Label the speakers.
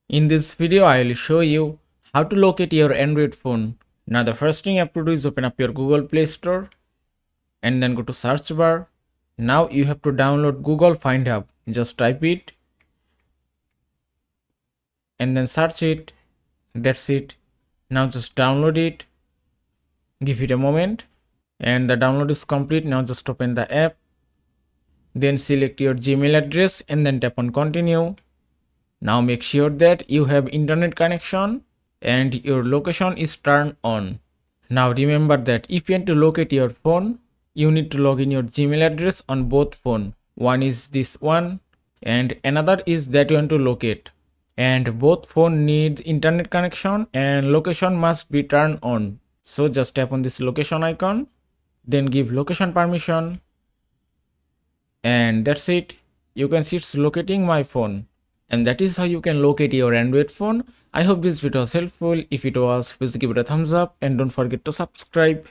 Speaker 1: In this video, I will show you how to locate your Android phone. Now the first thing you have to do is open up your Google Play Store and then go to search bar. Now you have to download Google Find Hub. Just type it and then search it. That's it. Now just download it. Give it a moment and the download is complete. Now just open the app. Then select your Gmail address and then tap on continue. Now make sure that you have internet connection and your location is turned on. Now remember that if you want to locate your phone, you need to log in your Gmail address on both phone. One is this one and another is that you want to locate. And both phone need internet connection and location must be turned on. So just tap on this location icon, then give location permission. And that's it. You can see it's locating my phone. And that is how you can locate your Android phone. I hope this video was helpful. If it was, please give it a thumbs up and don't forget to subscribe.